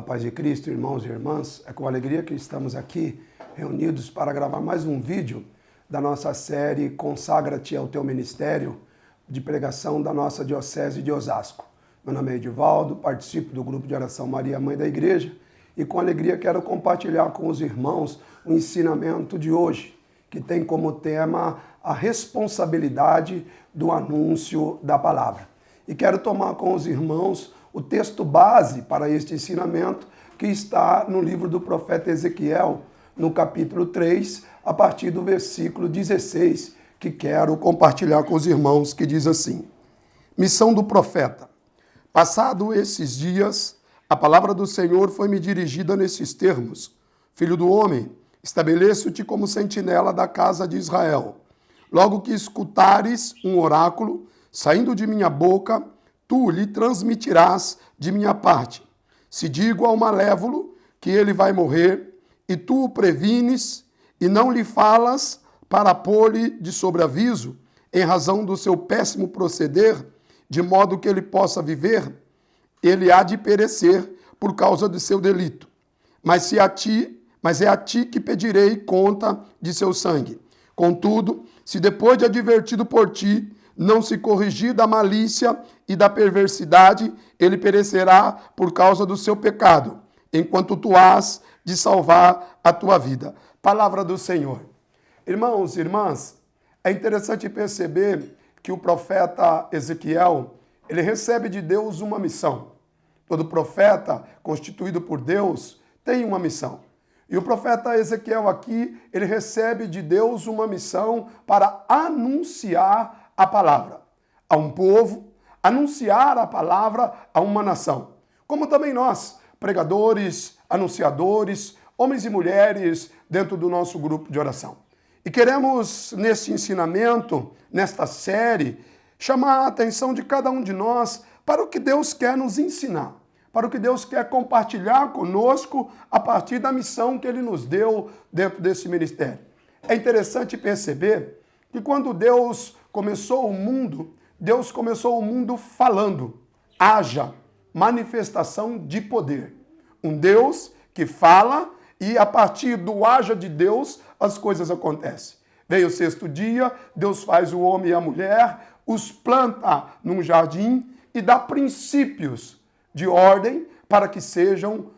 paz de Cristo, irmãos e irmãs, é com alegria que estamos aqui reunidos para gravar mais um vídeo da nossa série Consagra-te ao Teu Ministério, de pregação da nossa Diocese de Osasco. Meu nome é Edivaldo, participo do grupo de oração Maria, Mãe da Igreja, e com alegria quero compartilhar com os irmãos o ensinamento de hoje, que tem como tema a responsabilidade do anúncio da palavra. E quero tomar com os irmãos o texto base para este ensinamento, que está no livro do profeta Ezequiel, no capítulo 3, a partir do versículo 16, que quero compartilhar com os irmãos, que diz assim: Missão do profeta. Passado esses dias, a palavra do Senhor foi-me dirigida nesses termos: Filho do homem, estabeleço-te como sentinela da casa de Israel. Logo que escutares um oráculo saindo de minha boca, tu lhe transmitirás de minha parte. Se digo ao malévolo que ele vai morrer, e tu o prevines, e não lhe falas para pôr-lhe de sobreaviso, em razão do seu péssimo proceder, de modo que ele possa viver, ele há de perecer por causa do seu delito. Mas é a ti que pedirei conta de seu sangue. Contudo, se depois de advertido por ti, não se corrigir da malícia e da perversidade, ele perecerá por causa do seu pecado, enquanto tu hás de salvar a tua vida. Palavra do Senhor. Irmãos e irmãs, é interessante perceber que o profeta Ezequiel, ele recebe de Deus uma missão. Todo profeta constituído por Deus tem uma missão. E o profeta Ezequiel aqui, ele recebe de Deus uma missão para anunciar a palavra a um povo, anunciar a palavra a uma nação. Como também nós, pregadores, anunciadores, homens e mulheres dentro do nosso grupo de oração. E queremos, neste ensinamento, nesta série, chamar a atenção de cada um de nós para o que Deus quer nos ensinar, para o que Deus quer compartilhar conosco a partir da missão que Ele nos deu dentro desse ministério. É interessante perceber que quando Deus começou o mundo falando: haja manifestação de poder. Um Deus que fala e a partir do haja de Deus as coisas acontecem. Veio o sexto dia, Deus faz o homem e a mulher, os planta num jardim e dá princípios de ordem para que sejam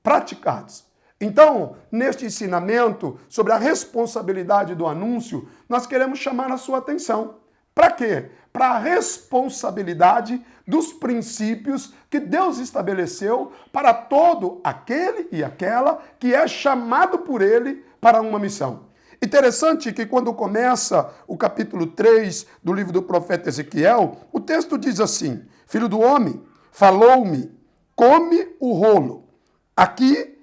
praticados. Então, neste ensinamento sobre a responsabilidade do anúncio, nós queremos chamar a sua atenção. Para quê? Para a responsabilidade dos princípios que Deus estabeleceu para todo aquele e aquela que é chamado por Ele para uma missão. Interessante que quando começa o capítulo 3 do livro do profeta Ezequiel, o texto diz assim: Filho do homem, falou-me, come o rolo. Aqui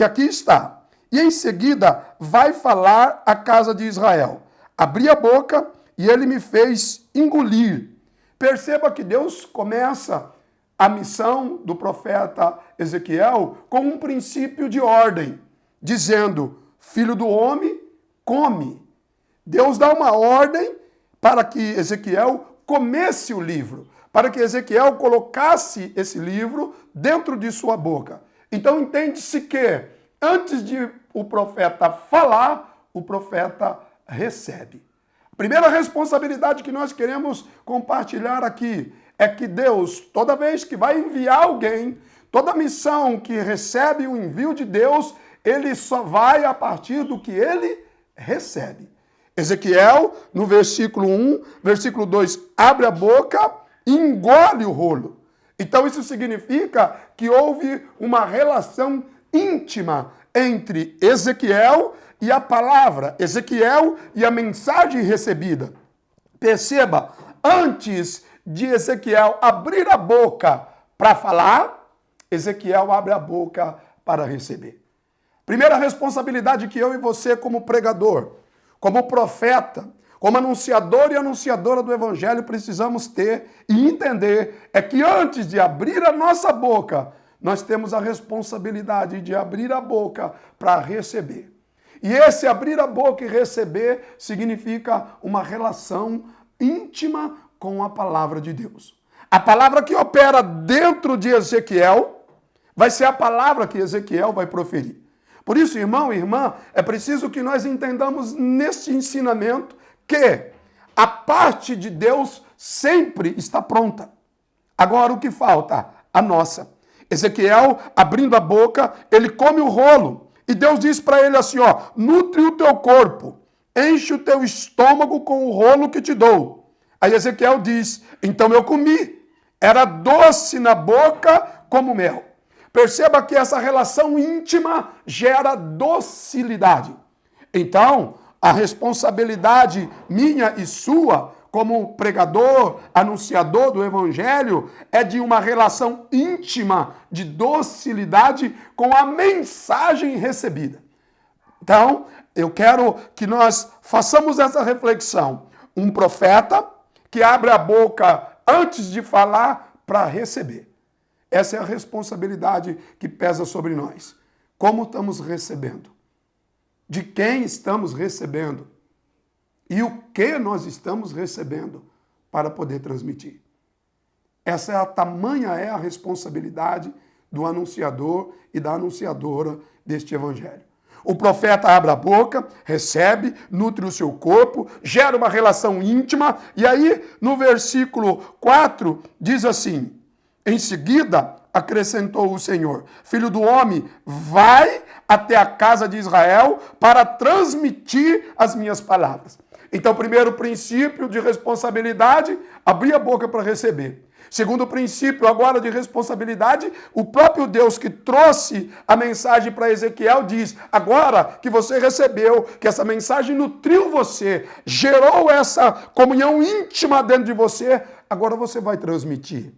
está. E em seguida vai falar à casa de Israel. Abri a boca e ele me fez engolir. Perceba que Deus começa a missão do profeta Ezequiel com um princípio de ordem, dizendo: Filho do homem, come. Deus dá uma ordem para que Ezequiel comesse o livro, para que Ezequiel colocasse esse livro dentro de sua boca. Então entende-se que, antes de o profeta falar, o profeta recebe. A primeira responsabilidade que nós queremos compartilhar aqui é que Deus, toda vez que vai enviar alguém, toda missão que recebe o envio de Deus, ele só vai a partir do que ele recebe. Ezequiel, no versículo 1, versículo 2, abre a boca e engole o rolo. Então isso significa que houve uma relação íntima entre Ezequiel e a palavra, Ezequiel e a mensagem recebida. Perceba, antes de Ezequiel abrir a boca para falar, Ezequiel abre a boca para receber. Primeira responsabilidade que eu e você, como pregador, como profeta, como anunciador e anunciadora do Evangelho, precisamos ter e entender é que antes de abrir a nossa boca, nós temos a responsabilidade de abrir a boca para receber. E esse abrir a boca e receber significa uma relação íntima com a palavra de Deus. A palavra que opera dentro de Ezequiel vai ser a palavra que Ezequiel vai proferir. Por isso, irmão e irmã, é preciso que nós entendamos neste ensinamento que a parte de Deus sempre está pronta. Agora o que falta? A nossa. Ezequiel, abrindo a boca, ele come o rolo. E Deus diz para ele assim, ó, nutre o teu corpo, enche o teu estômago com o rolo que te dou. Aí Ezequiel diz, então eu comi, era doce na boca como mel. Perceba que essa relação íntima gera docilidade. Então, a responsabilidade minha e sua, como pregador, anunciador do evangelho, é de uma relação íntima de docilidade com a mensagem recebida. Então, eu quero que nós façamos essa reflexão. Um profeta que abre a boca antes de falar para receber. Essa é a responsabilidade que pesa sobre nós. Como estamos recebendo? De quem estamos recebendo? E o que nós estamos recebendo para poder transmitir? Tamanha é a responsabilidade do anunciador e da anunciadora deste evangelho. O profeta abre a boca, recebe, nutre o seu corpo, gera uma relação íntima, e aí no versículo 4 diz assim, em seguida acrescentou o Senhor, filho do homem, vai até a casa de Israel para transmitir as minhas palavras. Então, primeiro princípio de responsabilidade, abrir a boca para receber. Segundo princípio, agora de responsabilidade, o próprio Deus que trouxe a mensagem para Ezequiel diz, agora que você recebeu, que essa mensagem nutriu você, gerou essa comunhão íntima dentro de você, agora você vai transmitir.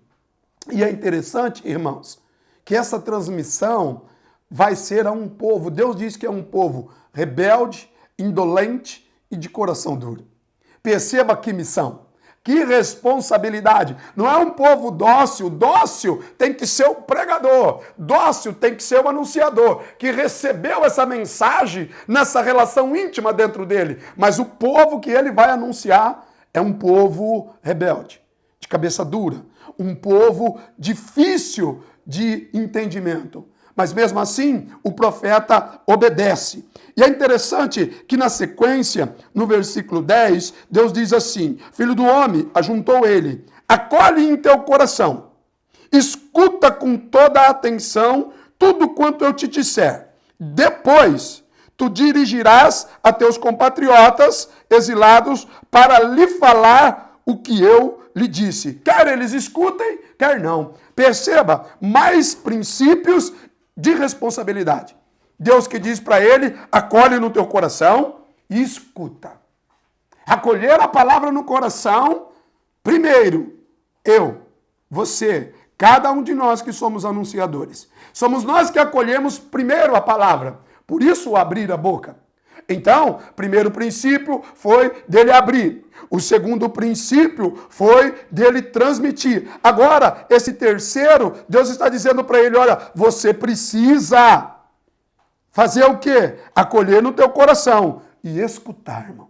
E é interessante, irmãos, que essa transmissão vai ser a um povo, Deus diz que é um povo rebelde, indolente e de coração duro. Perceba que missão. Que responsabilidade. Não é um povo dócil. Dócil tem que ser o pregador. Dócil tem que ser o anunciador, que recebeu essa mensagem nessa relação íntima dentro dele. Mas o povo que ele vai anunciar é um povo rebelde, de cabeça dura. Um povo difícil de entendimento. Mas mesmo assim, o profeta obedece. E é interessante que na sequência, no versículo 10, Deus diz assim, filho do homem, ajuntou ele, acolhe em teu coração, escuta com toda a atenção tudo quanto eu te disser. Depois, tu dirigirás a teus compatriotas exilados para lhe falar o que eu lhe disse. Quer eles escutem, quer não. Perceba, mais princípios de responsabilidade. Deus que diz para ele, acolhe no teu coração e escuta. Acolher a palavra no coração, primeiro, eu, você, cada um de nós que somos anunciadores. Somos nós que acolhemos primeiro a palavra. Por isso, abrir a boca. Então, primeiro princípio foi dele abrir. O segundo princípio foi dele transmitir. Agora, esse terceiro, Deus está dizendo para ele, olha, você precisa fazer o quê? Acolher no teu coração e escutar, irmão.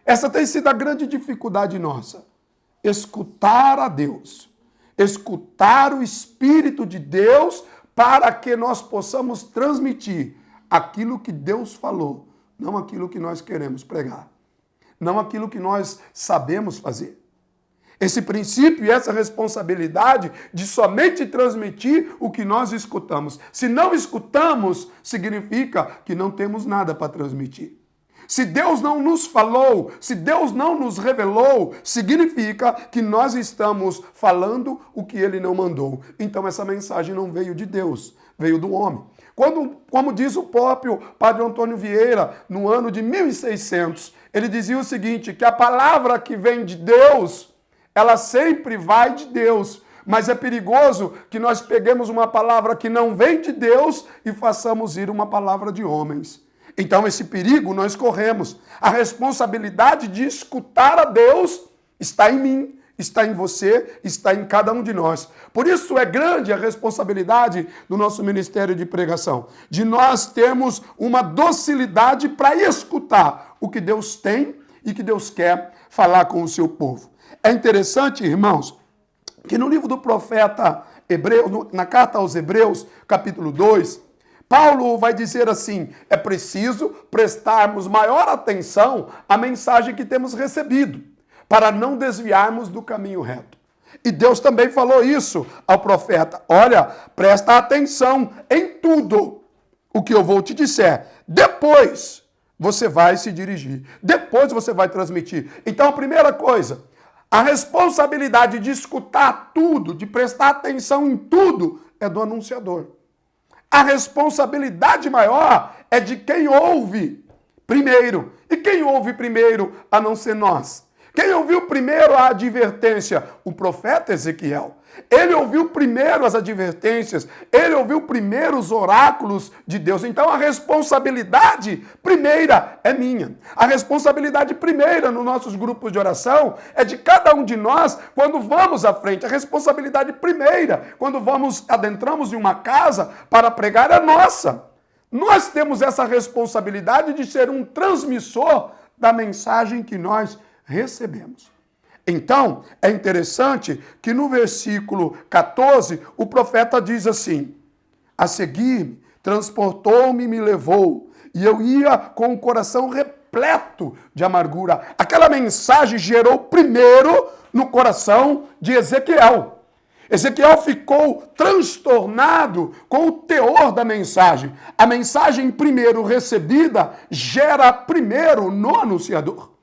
Essa tem sido a grande dificuldade nossa. Escutar a Deus. Escutar o Espírito de Deus para que nós possamos transmitir aquilo que Deus falou, não aquilo que nós queremos pregar. Não aquilo que nós sabemos fazer. Esse princípio e essa responsabilidade de somente transmitir o que nós escutamos. Se não escutamos, significa que não temos nada para transmitir. Se Deus não nos falou, se Deus não nos revelou, significa que nós estamos falando o que Ele não mandou. Então essa mensagem não veio de Deus, veio do homem. Como diz o próprio Padre Antônio Vieira, no ano de 1600, ele dizia o seguinte, que a palavra que vem de Deus, ela sempre vai de Deus, mas é perigoso que nós peguemos uma palavra que não vem de Deus e façamos ir uma palavra de homens. Então esse perigo nós corremos. A responsabilidade de escutar a Deus está em mim, está em você, está em cada um de nós. Por isso é grande a responsabilidade do nosso ministério de pregação, de nós termos uma docilidade para escutar o que Deus tem e que Deus quer falar com o seu povo. É interessante, irmãos, que no livro do profeta na carta aos Hebreus, capítulo 2, Paulo vai dizer assim: é preciso prestarmos maior atenção à mensagem que temos recebido, para não desviarmos do caminho reto. E Deus também falou isso ao profeta: olha, presta atenção em tudo o que eu vou te dizer. Depois você vai se dirigir. Depois você vai transmitir. Então, a primeira coisa, a responsabilidade de escutar tudo, de prestar atenção em tudo, é do anunciador. A responsabilidade maior é de quem ouve primeiro. E quem ouve primeiro, a não ser nós? Quem ouviu primeiro a advertência? O profeta Ezequiel. Ele ouviu primeiro as advertências, ele ouviu primeiro os oráculos de Deus. Então a responsabilidade primeira é minha. A responsabilidade primeira nos nossos grupos de oração é de cada um de nós quando vamos à frente. A responsabilidade primeira, quando adentramos em uma casa para pregar, é nossa. Nós temos essa responsabilidade de ser um transmissor da mensagem que nós recebemos. Então, é interessante que no versículo 14, o profeta diz assim: a seguir, transportou-me e me levou, e eu ia com o coração repleto de amargura. Aquela mensagem gerou primeiro no coração de Ezequiel. Ezequiel ficou transtornado com o teor da mensagem. A mensagem primeiro recebida gera primeiro no anunciador.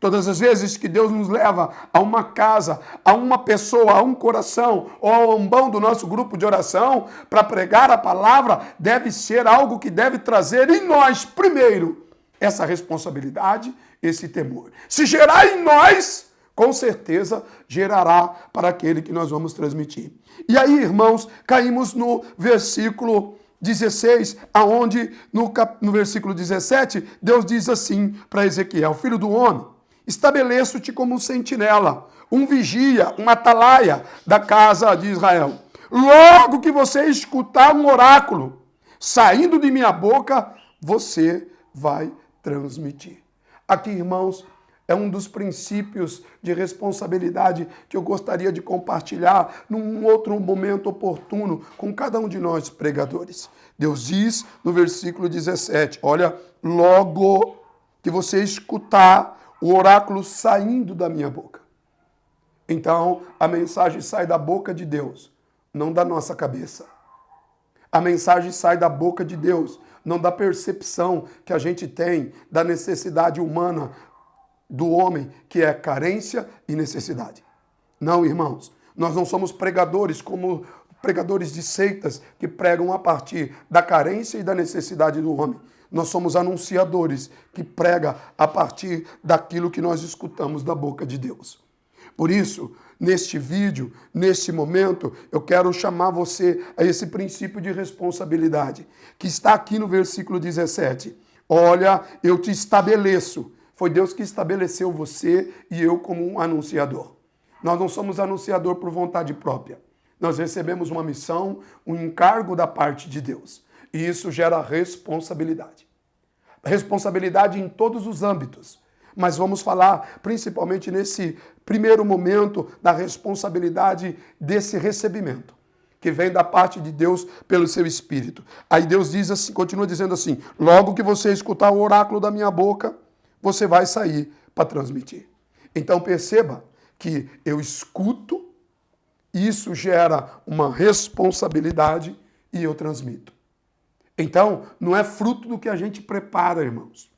Todas as vezes que Deus nos leva a uma casa, a uma pessoa, a um coração ou ao ambão do nosso grupo de oração para pregar a palavra, deve ser algo que deve trazer em nós, primeiro, essa responsabilidade, esse temor. Se gerar em nós, com certeza gerará para aquele que nós vamos transmitir. E aí, irmãos, caímos no versículo 16, aonde no versículo 17, Deus diz assim para Ezequiel: filho do homem, estabeleço-te como um sentinela, um vigia, um atalaia da casa de Israel. Logo que você escutar um oráculo saindo de minha boca, você vai transmitir. Aqui, irmãos, é um dos princípios de responsabilidade que eu gostaria de compartilhar num outro momento oportuno com cada um de nós pregadores. Deus diz no versículo 17, olha, logo que você escutar o oráculo saindo da minha boca. Então, a mensagem sai da boca de Deus, não da nossa cabeça. A mensagem sai da boca de Deus, não da percepção que a gente tem da necessidade humana do homem, que é carência e necessidade. Não, irmãos, nós não somos pregadores como pregadores de seitas que pregam a partir da carência e da necessidade do homem. Nós somos anunciadores que pregam a partir daquilo que nós escutamos da boca de Deus. Por isso, neste vídeo, neste momento, eu quero chamar você a esse princípio de responsabilidade, que está aqui no versículo 17. Olha, eu te estabeleço. Foi Deus que estabeleceu você e eu como um anunciador. Nós não somos anunciador por vontade própria. Nós recebemos uma missão, um encargo da parte de Deus. E isso gera responsabilidade. Responsabilidade em todos os âmbitos. Mas vamos falar principalmente nesse primeiro momento da responsabilidade desse recebimento, que vem da parte de Deus pelo seu Espírito. Aí Deus diz assim, continua dizendo assim: logo que você escutar o oráculo da minha boca, você vai sair para transmitir. Então perceba que eu escuto, isso gera uma responsabilidade e eu transmito. Então, não é fruto do que a gente prepara, irmãos.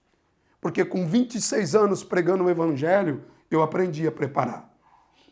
Porque com 26 anos pregando o evangelho, eu aprendi a preparar.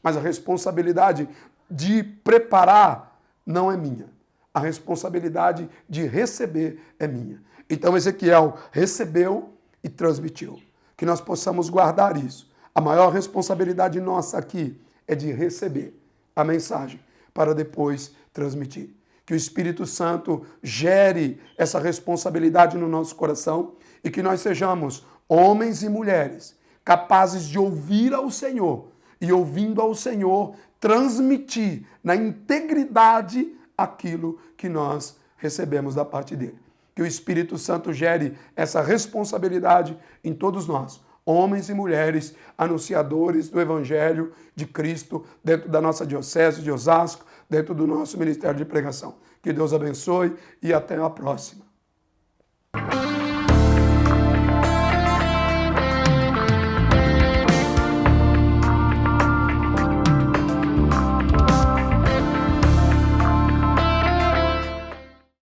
Mas a responsabilidade de preparar não é minha. A responsabilidade de receber é minha. Então Ezequiel recebeu e transmitiu. Que nós possamos guardar isso. A maior responsabilidade nossa aqui é de receber a mensagem para depois transmitir. Que o Espírito Santo gere essa responsabilidade no nosso coração e que nós sejamos homens e mulheres capazes de ouvir ao Senhor e, ouvindo ao Senhor, transmitir na integridade aquilo que nós recebemos da parte dele. Que o Espírito Santo gere essa responsabilidade em todos nós, homens e mulheres, anunciadores do Evangelho de Cristo dentro da nossa diocese de Osasco, dentro do nosso ministério de pregação. Que Deus abençoe e até a próxima.